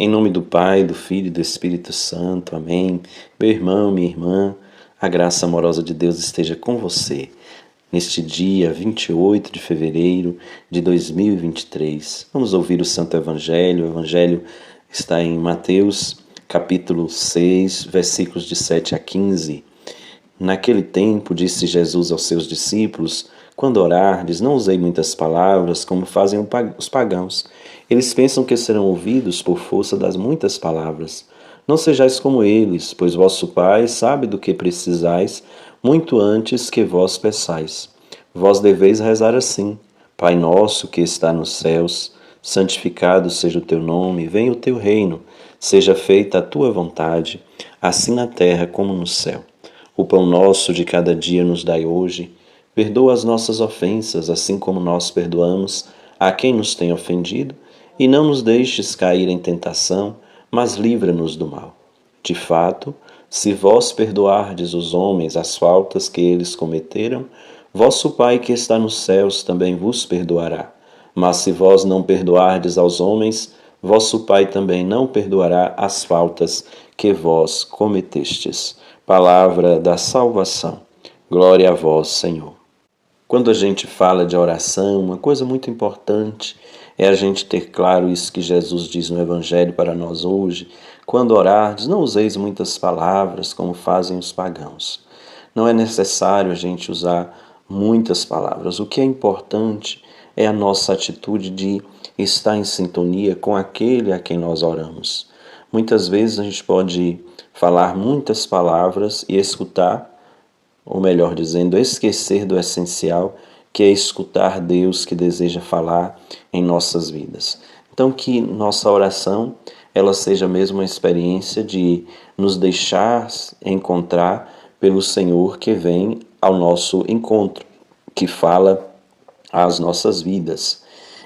Em nome do Pai, do Filho e do Espírito Santo. Amém. Meu irmão, minha irmã, a graça amorosa de Deus esteja com você. Neste dia 28 de fevereiro de 2023, vamos ouvir o Santo Evangelho. O Evangelho está em Mateus, capítulo 6, versículos de 7 a 15. Naquele tempo, disse Jesus aos seus discípulos: quando orardes, não usei muitas palavras, como fazem os pagãos. Eles pensam que serão ouvidos por força das muitas palavras. Não sejais como eles, pois vosso Pai sabe do que precisais, muito antes que vós peçais. Vós deveis rezar assim: Pai nosso que está nos céus, santificado seja o teu nome, venha o teu reino, seja feita a tua vontade, assim na terra como no céu. O pão nosso de cada dia nos dai hoje. Perdoa as nossas ofensas, assim como nós perdoamos a quem nos tem ofendido, e não nos deixes cair em tentação, mas livra-nos do mal. De fato, se vós perdoardes os homens as faltas que eles cometeram, vosso Pai que está nos céus também vos perdoará. Mas se vós não perdoardes aos homens, vosso Pai também não perdoará as faltas que vós cometestes. Palavra da salvação. Glória a vós, Senhor. Quando a gente fala de oração, uma coisa muito importante é a gente ter claro isso que Jesus diz no Evangelho para nós hoje. Quando orardes, não useis muitas palavras como fazem os pagãos. Não é necessário a gente usar muitas palavras. O que é importante é a nossa atitude de estar em sintonia com aquele a quem nós oramos. Muitas vezes a gente pode falar muitas palavras e escutar, ou melhor dizendo, esquecer do essencial, que é escutar Deus que deseja falar em nossas vidas. Então que nossa oração ela seja mesmo uma experiência de nos deixar encontrar pelo Senhor que vem ao nosso encontro, que fala às nossas vidas.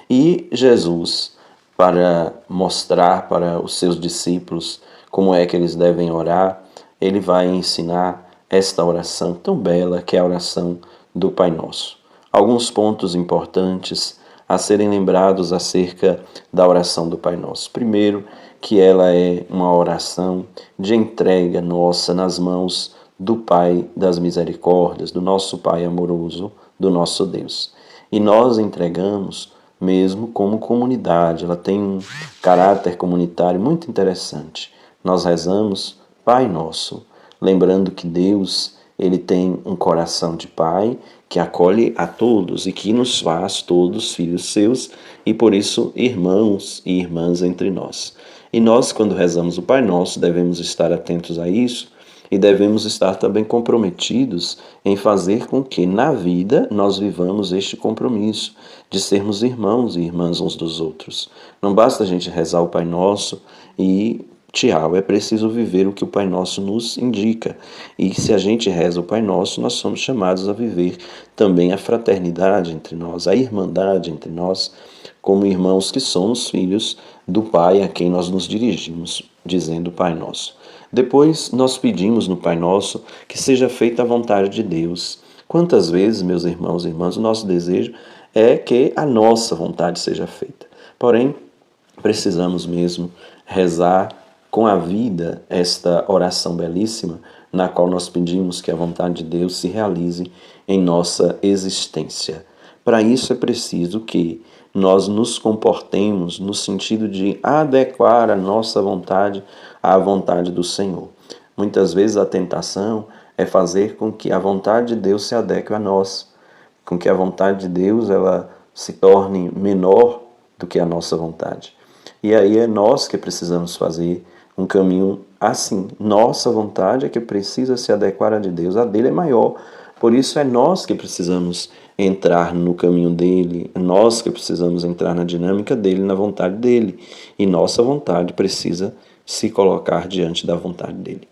E Jesus, para mostrar para os seus discípulos como é que eles devem orar, ele vai ensinar esta oração tão bela que é a oração do Pai Nosso. Alguns pontos importantes a serem lembrados acerca da oração do Pai Nosso. Primeiro, que ela é uma oração de entrega nossa nas mãos do Pai das misericórdias, do nosso Pai amoroso, do nosso Deus. E nós entregamos mesmo como comunidade, ela tem um caráter comunitário muito interessante. Nós rezamos Pai Nosso, lembrando que Deus, ele tem um coração de Pai que acolhe a todos e que nos faz todos filhos seus e por isso irmãos e irmãs entre nós. E nós, quando rezamos o Pai Nosso, devemos estar atentos a isso e devemos estar também comprometidos em fazer com que na vida nós vivamos este compromisso de sermos irmãos e irmãs uns dos outros. Não basta a gente rezar o Pai Nosso e tchau, é preciso viver o que o Pai Nosso nos indica. E se a gente reza o Pai Nosso, nós somos chamados a viver também a fraternidade entre nós, a irmandade entre nós, como irmãos que somos filhos do Pai a quem nós nos dirigimos, dizendo Pai Nosso. Depois nós pedimos no Pai Nosso que seja feita a vontade de Deus. Quantas vezes, meus irmãos e irmãs, o nosso desejo é que a nossa vontade seja feita. Porém, precisamos mesmo rezar com a vida esta oração belíssima, na qual nós pedimos que a vontade de Deus se realize em nossa existência. Para isso é preciso que nós nos comportemos no sentido de adequar a nossa vontade à vontade do Senhor. Muitas vezes a tentação é fazer com que a vontade de Deus se adeque a nós, com que a vontade de Deus ela se torne menor do que a nossa vontade. E aí é nós que precisamos fazer um caminho assim. Nossa vontade é que precisa se adequar à de Deus, a dele é maior. Por isso é nós que precisamos entrar no caminho dele, nós que precisamos entrar na dinâmica dele, na vontade dele. E nossa vontade precisa se colocar diante da vontade dele.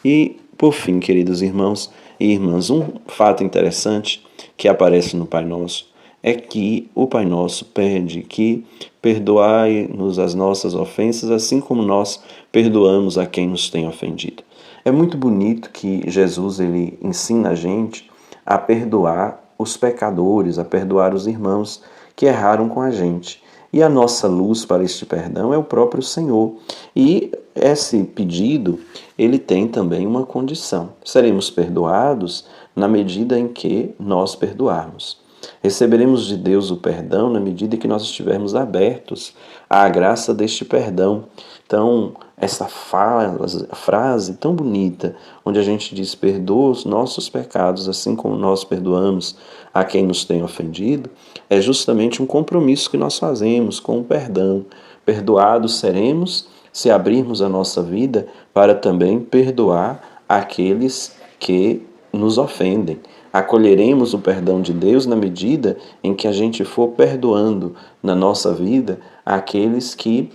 E, por fim, queridos irmãos e irmãs, um fato interessante que aparece no Pai Nosso é que o Pai Nosso pede que perdoai-nos as nossas ofensas, assim como nós perdoamos a quem nos tem ofendido. É muito bonito que Jesus ele ensina a gente a perdoar os pecadores, a perdoar os irmãos que erraram com a gente. E a nossa luz para este perdão é o próprio Senhor. E esse pedido, ele tem também uma condição. Seremos perdoados na medida em que nós perdoarmos. Receberemos de Deus o perdão na medida que nós estivermos abertos à graça deste perdão. Então, essa frase tão bonita, onde a gente diz: perdoa os nossos pecados, assim como nós perdoamos a quem nos tem ofendido, é justamente um compromisso que nós fazemos com o perdão. Perdoados seremos se abrirmos a nossa vida para também perdoar aqueles que nos ofendem. Acolheremos o perdão de Deus na medida em que a gente for perdoando na nossa vida aqueles que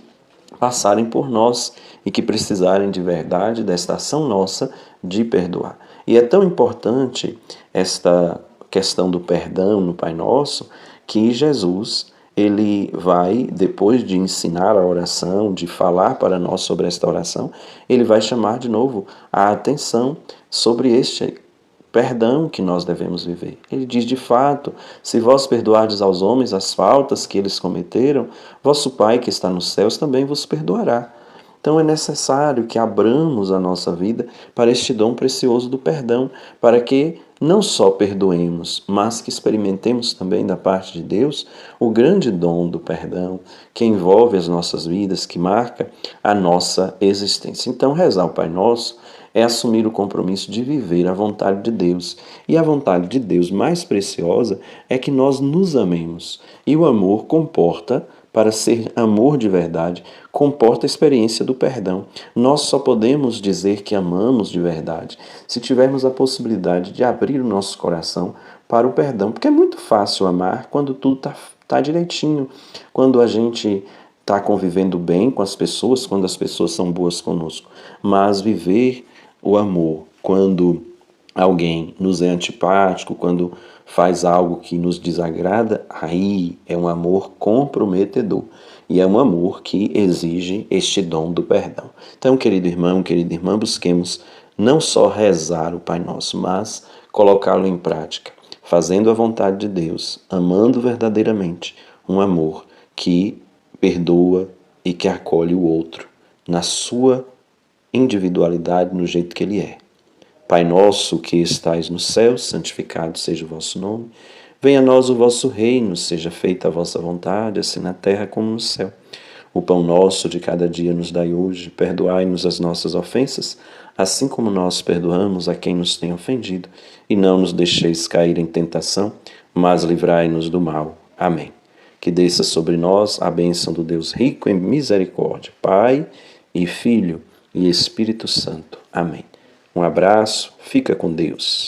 passarem por nós e que precisarem de verdade desta ação nossa de perdoar. E é tão importante esta questão do perdão no Pai Nosso que Jesus, ele vai, depois de ensinar a oração, de falar para nós sobre esta oração, ele vai chamar de novo a atenção sobre este perdão que nós devemos viver. Ele diz: de fato, se vós perdoardes aos homens as faltas que eles cometeram, vosso Pai que está nos céus também vos perdoará. Então é necessário que abramos a nossa vida para este dom precioso do perdão, para que não só perdoemos, mas que experimentemos também da parte de Deus o grande dom do perdão, que envolve as nossas vidas, que marca a nossa existência. Então, rezar o Pai Nosso é assumir o compromisso de viver a vontade de Deus. E a vontade de Deus mais preciosa é que nós nos amemos. E o amor comporta, para ser amor de verdade, comporta a experiência do perdão. Nós só podemos dizer que amamos de verdade se tivermos a possibilidade de abrir o nosso coração para o perdão. Porque é muito fácil amar quando tudo tá direitinho, quando a gente está convivendo bem com as pessoas, quando as pessoas são boas conosco. Mas viver o amor quando alguém nos é antipático, quando faz algo que nos desagrada, aí é um amor comprometedor. E é um amor que exige este dom do perdão. Então, querido irmão, querida irmã, busquemos não só rezar o Pai Nosso, mas colocá-lo em prática, fazendo a vontade de Deus, amando verdadeiramente, um amor que perdoa e que acolhe o outro na sua individualidade, no jeito que ele é. Pai nosso que estais no céu, santificado seja o vosso nome. Venha a nós o vosso reino, seja feita a vossa vontade, assim na terra como no céu. O pão nosso de cada dia nos dai hoje, perdoai-nos as nossas ofensas, assim como nós perdoamos a quem nos tem ofendido, e não nos deixeis cair em tentação, mas livrai-nos do mal. Amém. Que desça sobre nós a bênção do Deus rico em misericórdia, Pai e Filho e Espírito Santo. Amém. Um abraço, fica com Deus.